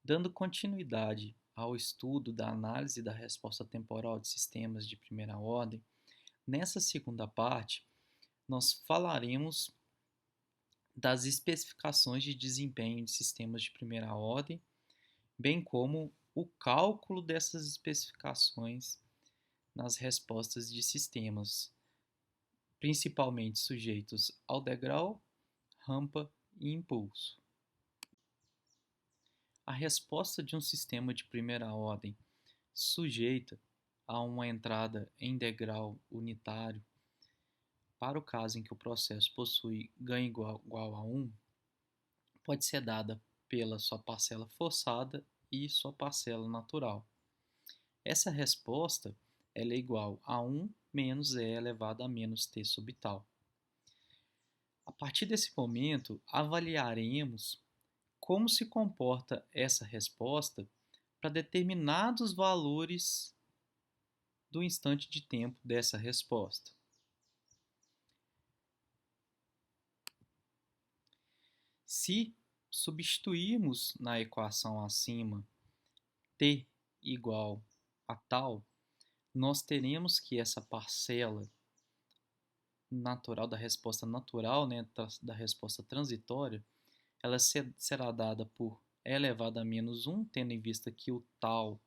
Dando continuidade ao estudo da análise da resposta temporal de sistemas de primeira ordem, nessa segunda parte, nós falaremos das especificações de desempenho de sistemas de primeira ordem, bem como o cálculo dessas especificações nas respostas de sistemas, principalmente sujeitos ao degrau, rampa e impulso. A resposta de um sistema de primeira ordem sujeita a uma entrada em degrau unitário, para o caso em que o processo possui ganho igual a 1, pode ser dada pela sua parcela forçada e sua parcela natural. Essa resposta ela é igual a 1 menos E elevado a menos t sub tal. A partir desse momento, avaliaremos como se comporta essa resposta para determinados valores do instante de tempo dessa resposta. Se substituirmos na equação acima t igual a tal, nós teremos que essa parcela natural da resposta natural, né, da resposta transitória, ela será dada por e elevado a menos 1, tendo em vista que o tal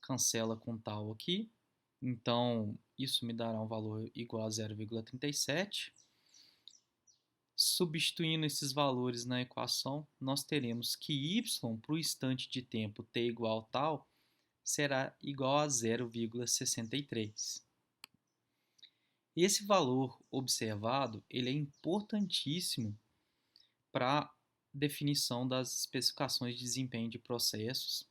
cancela com tal aqui. Então, isso me dará um valor igual a 0,37. Substituindo esses valores na equação, nós teremos que y para o instante de tempo t igual a tal será igual a 0,63. Esse valor observado ele é importantíssimo para a definição das especificações de desempenho de processos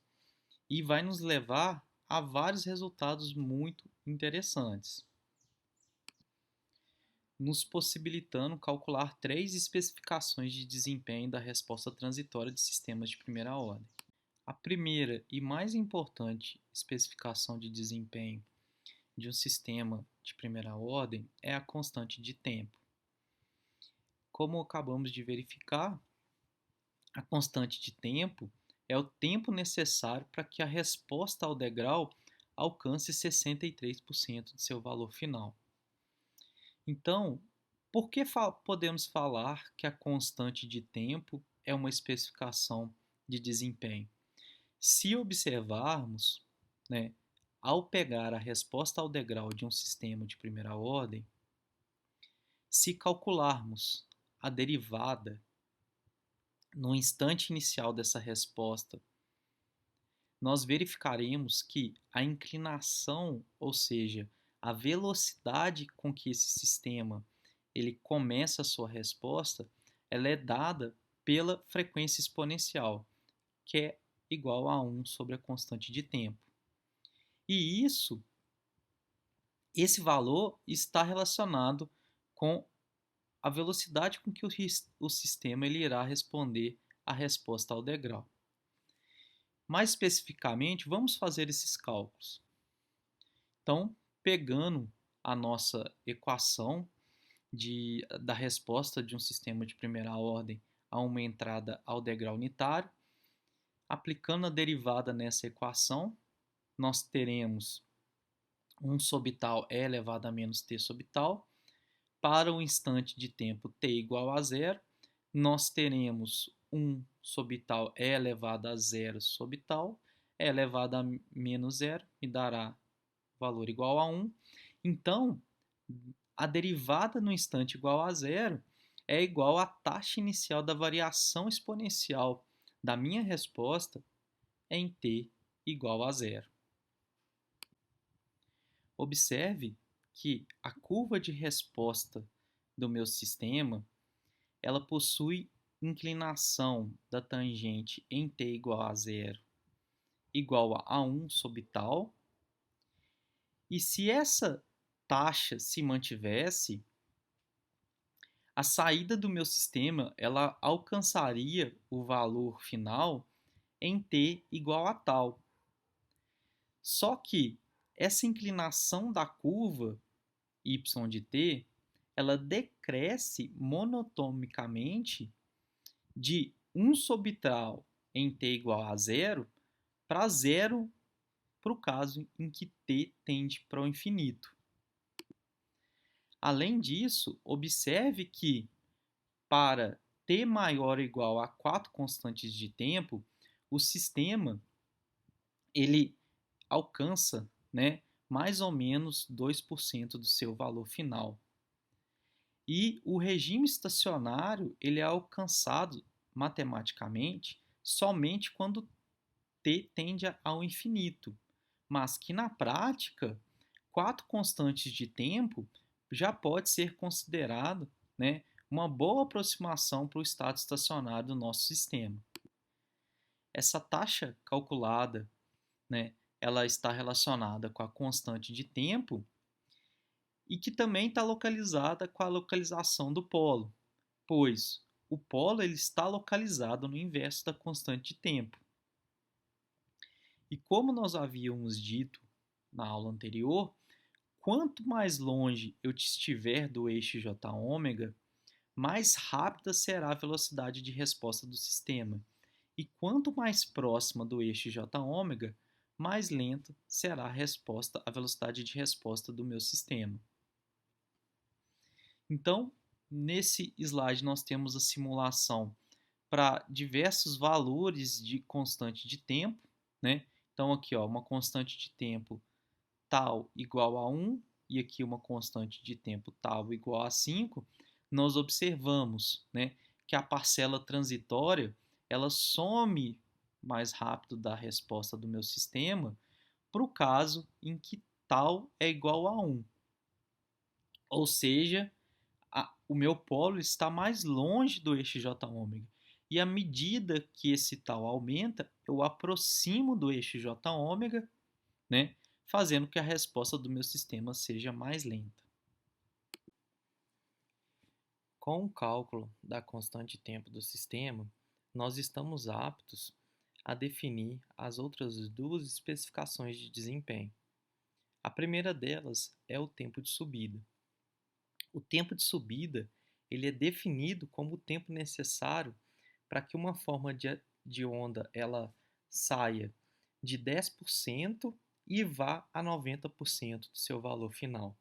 e vai nos levar a vários resultados muito interessantes, nos possibilitando calcular 3 especificações de desempenho da resposta transitória de sistemas de primeira ordem. A primeira e mais importante especificação de desempenho de um sistema de primeira ordem é a constante de tempo. Como acabamos de verificar, a constante de tempo é o tempo necessário para que a resposta ao degrau alcance 63% de seu valor final. Então, por que podemos falar que a constante de tempo é uma especificação de desempenho? Se observarmos, né, ao pegar a resposta ao degrau de um sistema de primeira ordem, se calcularmos a derivada no instante inicial dessa resposta, nós verificaremos que a inclinação, ou seja, a velocidade com que esse sistema ele começa a sua resposta, ela é dada pela frequência exponencial, que é igual a 1 sobre a constante de tempo. E esse valor está relacionado com a velocidade com que o sistema ele irá responder a resposta ao degrau. Mais especificamente, vamos fazer esses cálculos. Então, pegando a nossa equação da resposta de um sistema de primeira ordem a uma entrada ao degrau unitário, aplicando a derivada nessa equação, nós teremos 1 sobre tal é elevado a menos t sobre tal. Para o instante de tempo t igual a zero, nós teremos 1 sobre tal é elevado a zero sobre tal, é elevado a menos zero, me dará valor igual a 1. Então, a derivada no instante igual a zero é igual à taxa inicial da variação exponencial da minha resposta em t igual a zero. Observe que a curva de resposta do meu sistema ela possui inclinação da tangente em t igual a zero igual a 1 sobre tal. E se essa taxa se mantivesse, a saída do meu sistema ela alcançaria o valor final em t igual a tal. Só que essa inclinação da curva y de t, ela decresce monotonicamente de 1 sobre tal em t igual a zero para zero para o caso em que t tende para o infinito. Além disso, observe que para t maior ou igual a 4 constantes de tempo, o sistema ele alcança, né, mais ou menos 2% do seu valor final. E o regime estacionário ele é alcançado matematicamente somente quando t tende ao infinito, mas que na prática, 4 constantes de tempo já pode ser considerado, né, uma boa aproximação para o estado estacionário do nosso sistema. Essa taxa calculada, né, ela está relacionada com a constante de tempo e que também está localizada com a localização do polo, pois o polo ele está localizado no inverso da constante de tempo. E como nós havíamos dito na aula anterior, quanto mais longe eu estiver do eixo Jω, mais rápida será a velocidade de resposta do sistema. E quanto mais próxima do eixo Jω, mais lenta será a velocidade de resposta do meu sistema. Então, nesse slide nós temos a simulação para diversos valores de constante de tempo, né? Então aqui, ó, uma constante de tempo tal igual a 1 e aqui uma constante de tempo tal igual a 5, nós observamos, né, que a parcela transitória ela some mais rápido da resposta do meu sistema para o caso em que tal é igual a 1. Ou seja, o meu polo está mais longe do eixo Jω. E à medida que esse tal aumenta, eu aproximo do eixo Jω, né, fazendo que a resposta do meu sistema seja mais lenta. Com o cálculo da constante de tempo do sistema, nós estamos aptos a definir as outras duas especificações de desempenho. A primeira delas é o tempo de subida. O tempo de subida ele é definido como o tempo necessário para que uma forma de onda ela saia de 10% e vá a 90% do seu valor final.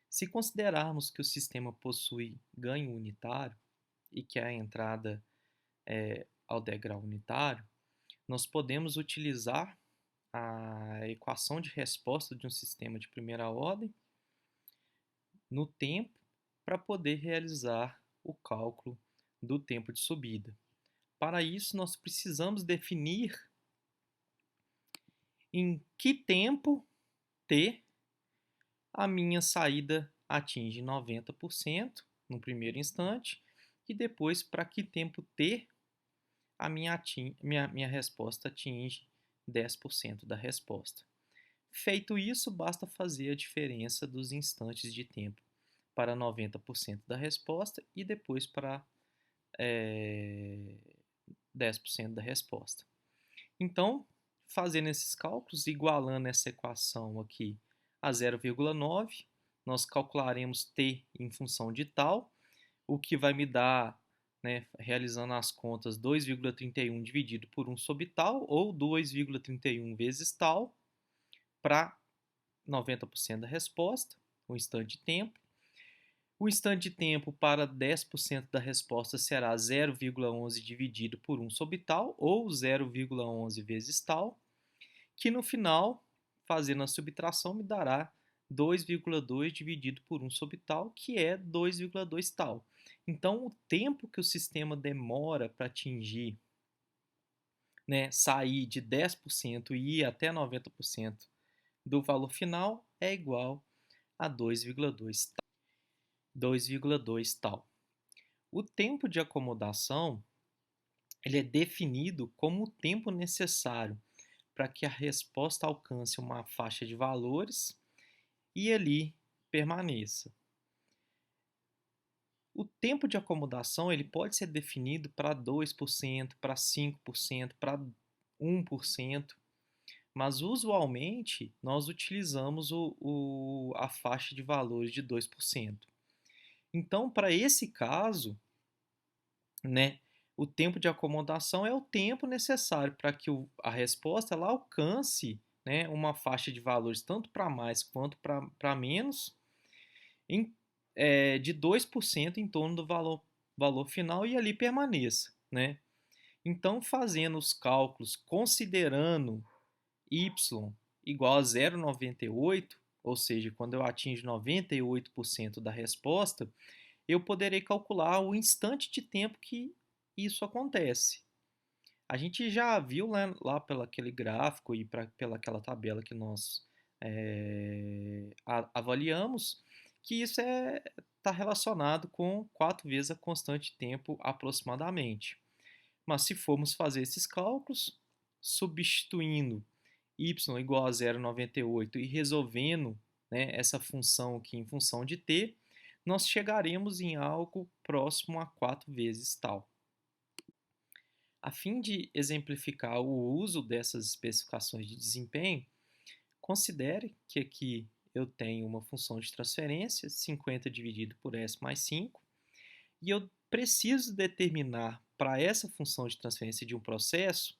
Se considerarmos que o sistema possui ganho unitário e que a entrada é ao degrau unitário, nós podemos utilizar a equação de resposta de um sistema de primeira ordem no tempo para poder realizar o cálculo do tempo de subida. Para isso, nós precisamos definir em que tempo t a minha saída atinge 90% no primeiro instante e depois para que tempo t a minha resposta atinge 10% da resposta. Feito isso, basta fazer a diferença dos instantes de tempo para 90% da resposta e depois para 10% da resposta. Então, fazendo esses cálculos, igualando essa equação aqui a 0,9, nós calcularemos t em função de tal, o que vai me dar, né, realizando as contas, 2,31 dividido por 1 sobre tal, ou 2,31 vezes tal, para 90% da resposta, o instante de tempo. O instante de tempo para 10% da resposta será 0,11 dividido por 1 sobre tal, ou 0,11 vezes tal, que no final, fazendo a subtração, me dará 2,2 dividido por 1 sobre tal, que é 2,2 tal. Então, o tempo que o sistema demora para atingir, né, sair de 10% e ir até 90% do valor final é igual a 2,2 tal. 2,2 tal. O tempo de acomodação ele é definido como o tempo necessário para que a resposta alcance uma faixa de valores e ali permaneça. O tempo de acomodação ele pode ser definido para 2%, para 5%, para 1%, mas usualmente nós utilizamos a faixa de valores de 2%. Então, para esse caso, né, O tempo de acomodação é o tempo necessário para que a resposta ela alcance, né, uma faixa de valores tanto para mais quanto para menos, em, de 2% em torno do valor final e ali permaneça. Né? Então, fazendo os cálculos considerando y igual a 0,98, ou seja, quando eu atingo 98% da resposta, eu poderei calcular o instante de tempo que isso acontece. A gente já viu lá pelo aquele gráfico e pela aquela tabela que nós avaliamos que isso está relacionado com 4 vezes a constante de tempo aproximadamente. Mas se formos fazer esses cálculos, substituindo y igual a 0,98 e resolvendo, né, essa função aqui em função de t, nós chegaremos em algo próximo a 4 vezes tal. A fim de exemplificar o uso dessas especificações de desempenho, considere que aqui eu tenho uma função de transferência, 50 dividido por s mais 5, e eu preciso determinar para essa função de transferência de um processo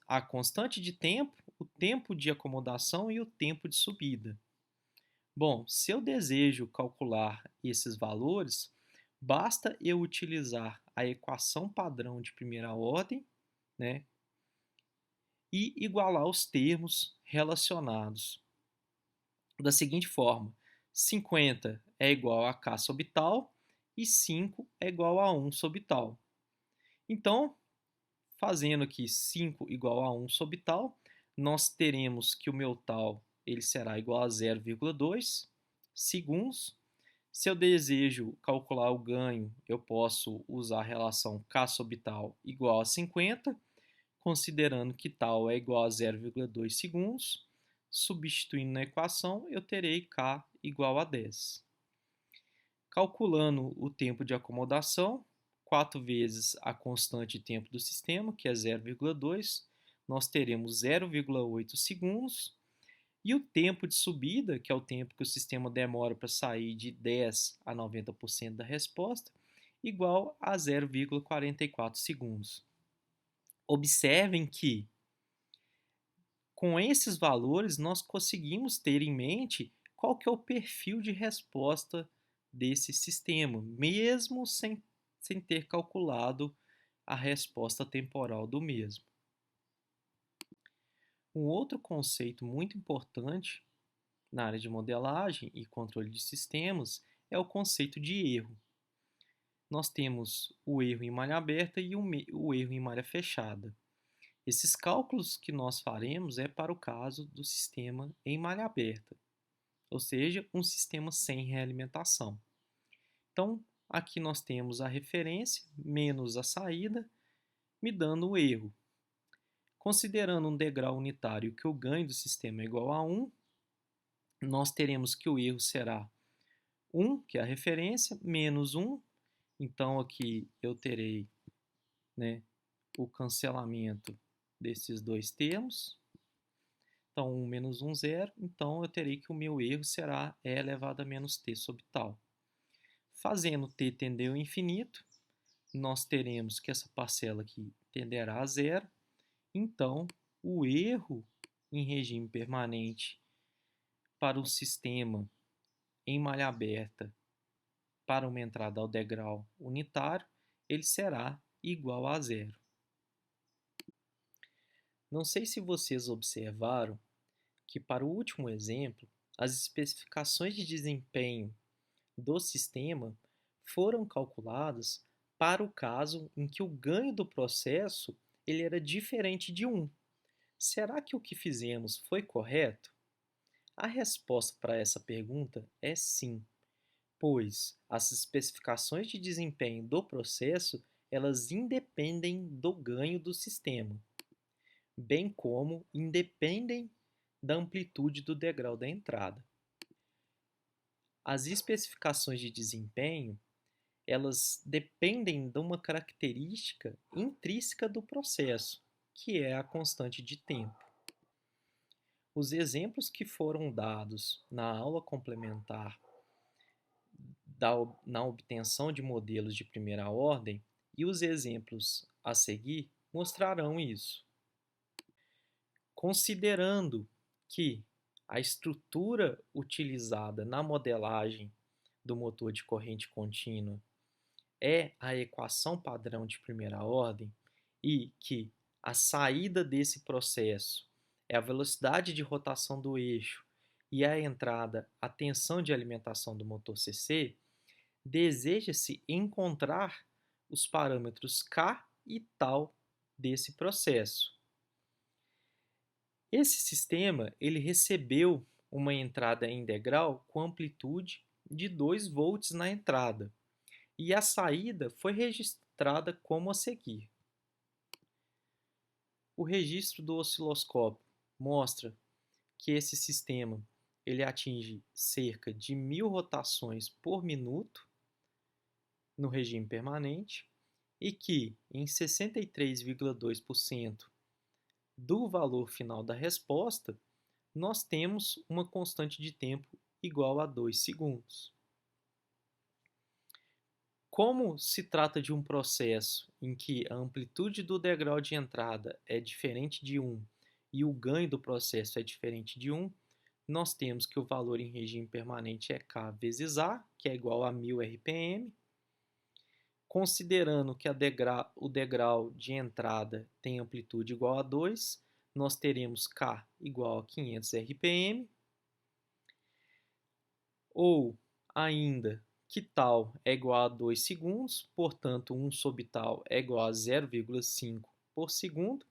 a constante de tempo, o tempo de acomodação e o tempo de subida. Bom, se eu desejo calcular esses valores, basta eu utilizar a equação padrão de primeira ordem, né, e igualar os termos relacionados da seguinte forma: 50 é igual a k sobre tal e 5 é igual a 1 sobre tal. Então, fazendo aqui 5 igual a 1 sobre tal, nós teremos que o meu tal ele será igual a 0,2 segundos. Se eu desejo calcular o ganho, eu posso usar a relação k sobre tal igual a 50, considerando que tal é igual a 0,2 segundos. Substituindo na equação, eu terei k igual a 10. Calculando o tempo de acomodação, 4 vezes a constante de tempo do sistema, que é 0,2, nós teremos 0,8 segundos. E o tempo de subida, que é o tempo que o sistema demora para sair de 10 a 90% da resposta, igual a 0,44 segundos. Observem que, com esses valores, nós conseguimos ter em mente qual que é o perfil de resposta desse sistema, mesmo sem ter calculado a resposta temporal do mesmo. Um outro conceito muito importante na área de modelagem e controle de sistemas é o conceito de erro. Nós temos o erro em malha aberta e o erro em malha fechada. Esses cálculos que nós faremos é para o caso do sistema em malha aberta, ou seja, um sistema sem realimentação. Então, aqui nós temos a referência menos a saída, me dando o erro. Considerando um degrau unitário que o ganho do sistema é igual a 1, nós teremos que o erro será 1, que é a referência, menos 1. Então, aqui eu terei, né, o cancelamento desses dois termos. Então, 1 menos 1, 0. Então, eu terei que o meu erro será e elevado a menos t sobre tal. Fazendo t tender ao infinito, nós teremos que essa parcela aqui tenderá a 0. Então, o erro em regime permanente para um sistema em malha aberta para uma entrada ao degrau unitário, ele será igual a 0. Não sei se vocês observaram que, para o último exemplo, as especificações de desempenho do sistema foram calculadas para o caso em que o ganho do processo ele era diferente de 1. Será que o que fizemos foi correto? A resposta para essa pergunta é sim, pois as especificações de desempenho do processo elas independem do ganho do sistema, bem como independem da amplitude do degrau da entrada. As especificações de desempenho elas dependem de uma característica intrínseca do processo, que é a constante de tempo. Os exemplos que foram dados na aula complementar na obtenção de modelos de primeira ordem e os exemplos a seguir mostrarão isso. Considerando que a estrutura utilizada na modelagem do motor de corrente contínua é a equação padrão de primeira ordem e que a saída desse processo é a velocidade de rotação do eixo e a entrada a tensão de alimentação do motor CC, deseja-se encontrar os parâmetros K e tal desse processo. Esse sistema ele recebeu uma entrada em degrau com amplitude de 2 volts na entrada e a saída foi registrada como a seguir. O registro do osciloscópio mostra que esse sistema ele atinge cerca de 1000 rotações por minuto no regime permanente e que em 63,2% do valor final da resposta, nós temos uma constante de tempo igual a 2 segundos. Como se trata de um processo em que a amplitude do degrau de entrada é diferente de 1 e o ganho do processo é diferente de 1, nós temos que o valor em regime permanente é K vezes A, que é igual a 1000 RPM. Considerando que o degrau de entrada tem amplitude igual a 2, nós teremos K igual a 500 RPM. Ou ainda, que tal é igual a 2 segundos, portanto 1 sobre tal é igual a 0,5 por segundo.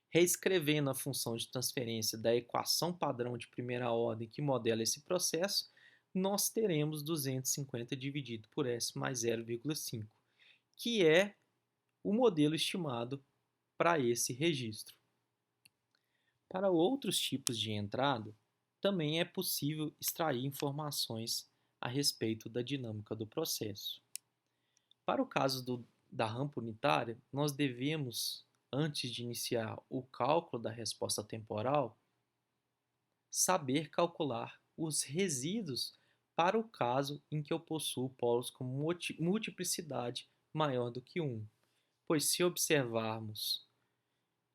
Reescrevendo a função de transferência da equação padrão de primeira ordem que modela esse processo, nós teremos 250 dividido por S mais 0,5, que é o modelo estimado para esse registro. Para outros tipos de entrada, também é possível extrair informações a respeito da dinâmica do processo. Para o caso da rampa unitária, nós devemos, antes de iniciar o cálculo da resposta temporal, saber calcular os resíduos para o caso em que eu possuo polos com multiplicidade maior do que 1. Pois se observarmos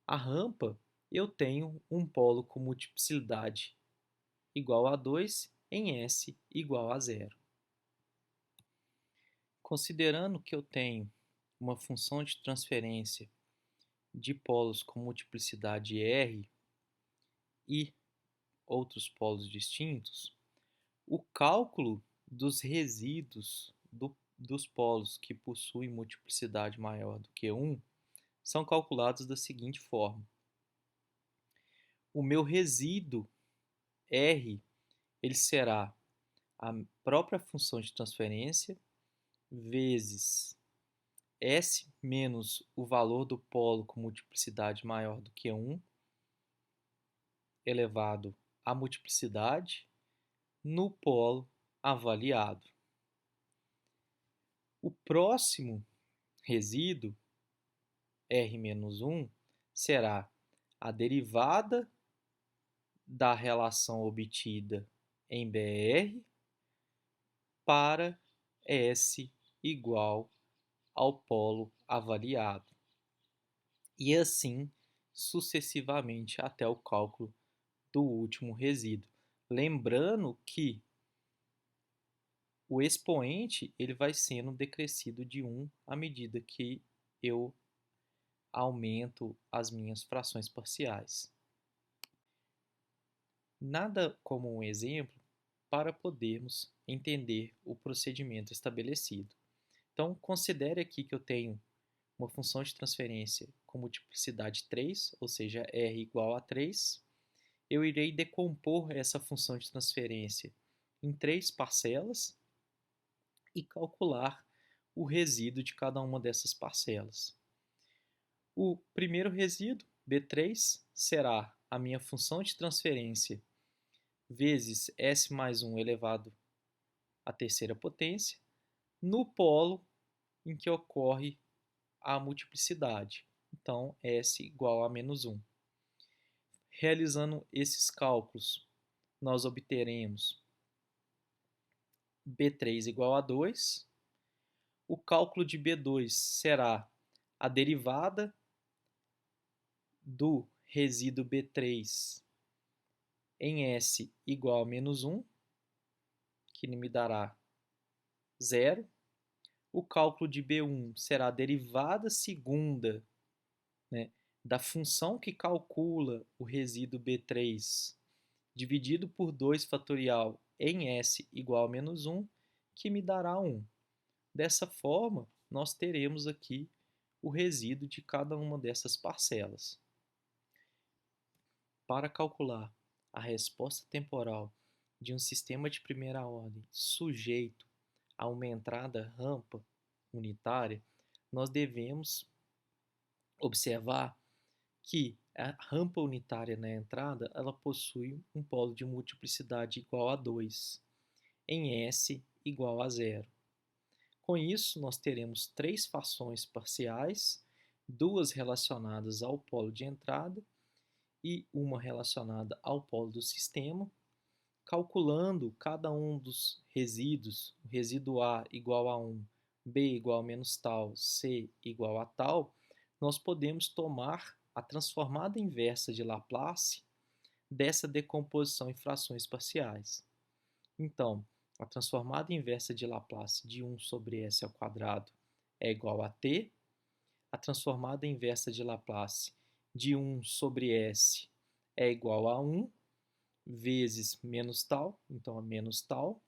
a rampa, eu tenho um polo com multiplicidade igual a 2 em S igual a 0. Considerando que eu tenho uma função de transferência de polos com multiplicidade R e outros polos distintos, o cálculo dos resíduos dos polos que possuem multiplicidade maior do que 1 são calculados da seguinte forma. O meu resíduo R ele será a própria função de transferência vezes S menos o valor do polo com multiplicidade maior do que 1 elevado à multiplicidade no polo avaliado. O próximo resíduo, R menos 1, será a derivada da relação obtida em BR para S igual ao polo avaliado. E assim sucessivamente até o cálculo do último resíduo. Lembrando que o expoente ele vai sendo decrescido de 1 à medida que eu aumento as minhas frações parciais. Nada como um exemplo para podermos entender o procedimento estabelecido. Então, considere aqui que eu tenho uma função de transferência com multiplicidade 3, ou seja, R igual a 3. Eu irei decompor essa função de transferência em 3 parcelas e calcular o resíduo de cada uma dessas parcelas. O primeiro resíduo, B3, será a minha função de transferência vezes S mais 1 elevado à terceira potência, no polo em que ocorre a multiplicidade. Então, S igual a menos 1. Realizando esses cálculos, nós obteremos B3 igual a 2. O cálculo de B2 será a derivada do resíduo B3 em S igual a menos 1, que me dará 0. O cálculo de B1 será a derivada segunda, né, da função que calcula o resíduo B3 dividido por 2 fatorial em S igual a menos 1, que me dará 1. Dessa forma, nós teremos aqui o resíduo de cada uma dessas parcelas. Para calcular a resposta temporal de um sistema de primeira ordem sujeito a uma entrada rampa unitária, nós devemos observar que a rampa unitária na entrada ela possui um polo de multiplicidade igual a 2, em S igual a 0. Com isso, nós teremos 3 frações parciais, 2 relacionadas ao polo de entrada e uma relacionada ao polo do sistema. Calculando cada um dos resíduos, o resíduo A igual a 1, B igual a menos tal, C igual a tal, nós podemos tomar a transformada inversa de Laplace dessa decomposição em frações parciais. Então, a transformada inversa de Laplace de 1 sobre S ao quadrado é igual a t. A transformada inversa de Laplace de 1 sobre S é igual a 1 vezes menos tal, então a menos tal.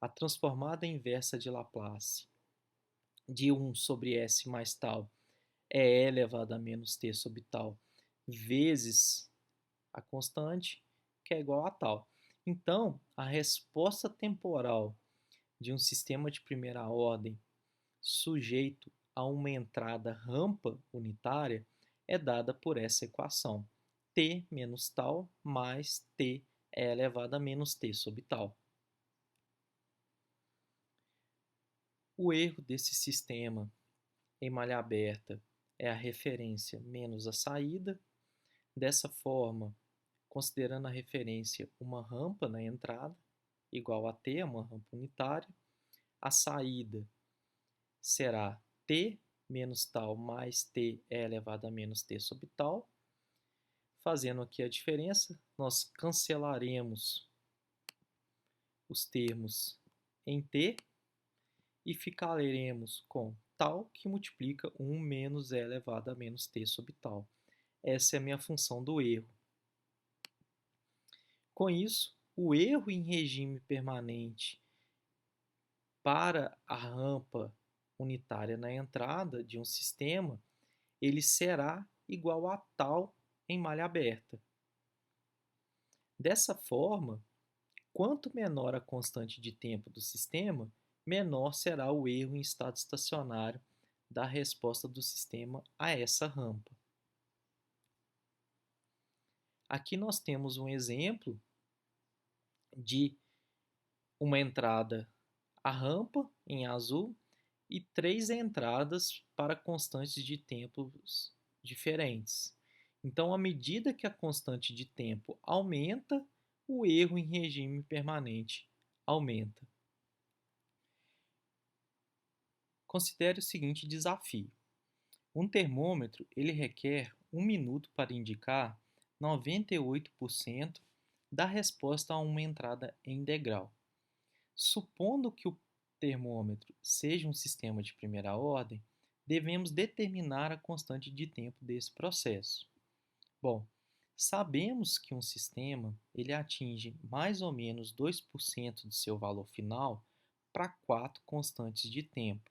A transformada inversa de Laplace de 1 sobre S mais tal é E elevado a menos t sobre tal vezes a constante, que é igual a tal. Então, a resposta temporal de um sistema de primeira ordem sujeito a uma entrada rampa unitária é dada por essa equação. T menos tal mais T é elevado a menos T sobre tal. O erro desse sistema em malha aberta é a referência menos a saída. Dessa forma, considerando a referência uma rampa na entrada, igual a T, uma rampa unitária, a saída será T menos tal mais T é elevado a menos T sobre tal. Fazendo aqui a diferença, nós cancelaremos os termos em T e ficaremos com tal que multiplica 1 menos E elevado a menos T sobre tal. Essa é a minha função do erro. Com isso, o erro em regime permanente para a rampa unitária na entrada de um sistema, ele será igual a tal em malha aberta. Dessa forma, quanto menor a constante de tempo do sistema, menor será o erro em estado estacionário da resposta do sistema a essa rampa. Aqui nós temos um exemplo de uma entrada à rampa em azul e 3 entradas para constantes de tempos diferentes. Então, à medida que a constante de tempo aumenta, o erro em regime permanente aumenta. Considere o seguinte desafio. Um termômetro ele requer 1 minuto para indicar 98% da resposta a uma entrada em degrau. Supondo que o termômetro seja um sistema de primeira ordem, devemos determinar a constante de tempo desse processo. Bom, sabemos que um sistema ele atinge mais ou menos 2% de seu valor final para 4 constantes de tempo.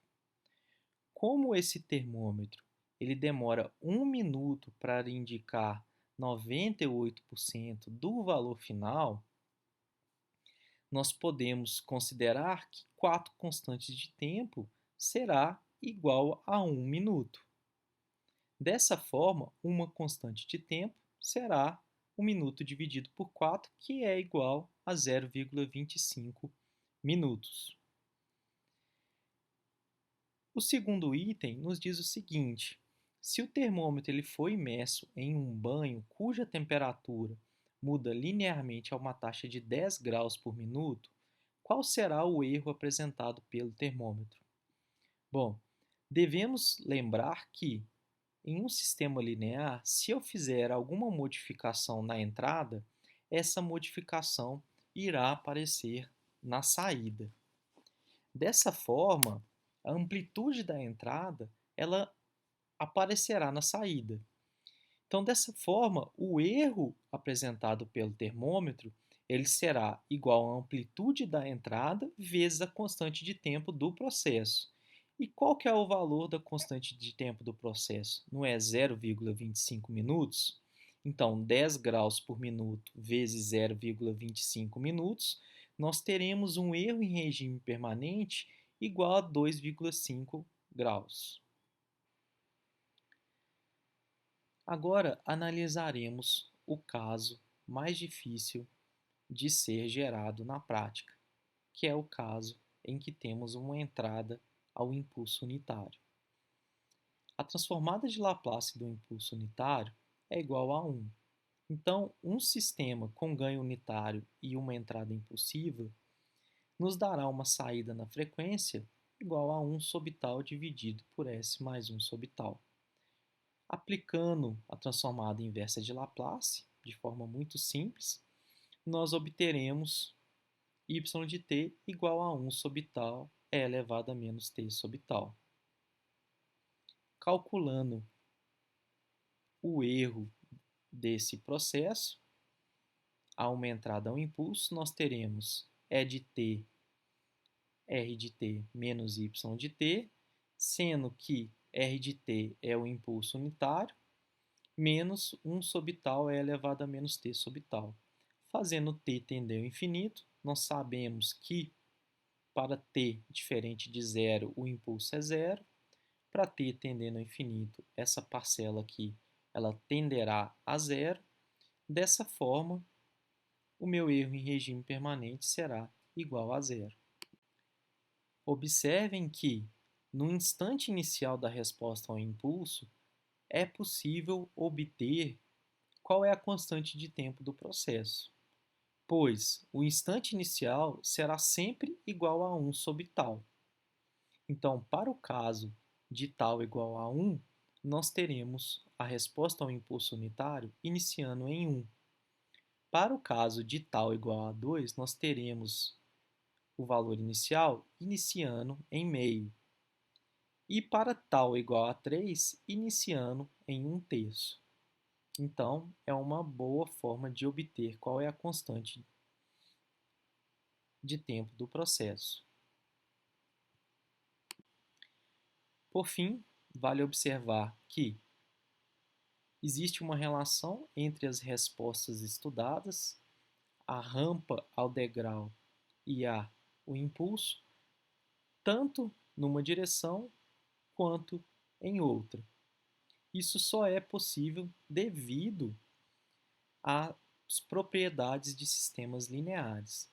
Como esse termômetro ele demora 1 minuto para indicar 98% do valor final, nós podemos considerar que 4 constantes de tempo será igual a 1 minuto. Dessa forma, uma constante de tempo será 1 minuto dividido por 4, que é igual a 0,25 minutos. O segundo item nos diz o seguinte: se o termômetro ele for imerso em um banho cuja temperatura muda linearmente a uma taxa de 10 graus por minuto, qual será o erro apresentado pelo termômetro? Bom, devemos lembrar que, em um sistema linear, se eu fizer alguma modificação na entrada, essa modificação irá aparecer na saída. Dessa forma, a amplitude da entrada ela aparecerá na saída. Então, dessa forma, o erro apresentado pelo termômetro ele será igual à amplitude da entrada vezes a constante de tempo do processo. E qual que é o valor da constante de tempo do processo? Não é 0,25 minutos? Então, 10 graus por minuto vezes 0,25 minutos, nós teremos um erro em regime permanente igual a 2,5 graus. Agora analisaremos o caso mais difícil de ser gerado na prática, que é o caso em que temos uma entrada ao impulso unitário. A transformada de Laplace do impulso unitário é igual a 1. Então, um sistema com ganho unitário e uma entrada impulsiva nos dará uma saída na frequência igual a 1 sobre tal dividido por S mais 1 sobre tal. Aplicando a transformada inversa de Laplace, de forma muito simples, nós obteremos y de t igual a 1 sobre tal e elevado a menos t sobre tal. Calculando o erro desse processo, a uma entrada ao impulso, nós teremos E de t, R de t menos y de t, sendo que R de t é o impulso unitário, menos 1 sobre tal é elevado a menos t sobre tal. Fazendo t tender ao infinito, nós sabemos que para t diferente de zero, o impulso é zero. Para t tendendo ao infinito, essa parcela aqui ela tenderá a zero. Dessa forma, o meu erro em regime permanente será igual a zero. Observem que, no instante inicial da resposta ao impulso, é possível obter qual é a constante de tempo do processo, pois o instante inicial será sempre igual a 1 sobre tal. Então, para o caso de tal igual a 1, nós teremos a resposta ao impulso unitário iniciando em 1. Para o caso de tal igual a 2, nós teremos o valor inicial iniciando em meio. E para tal igual a 3, iniciando em 1/3. Então, é uma boa forma de obter qual é a constante de tempo do processo. Por fim, vale observar que existe uma relação entre as respostas estudadas, a rampa ao degrau e o impulso, tanto numa direção quanto em outra. Isso só é possível devido às propriedades de sistemas lineares.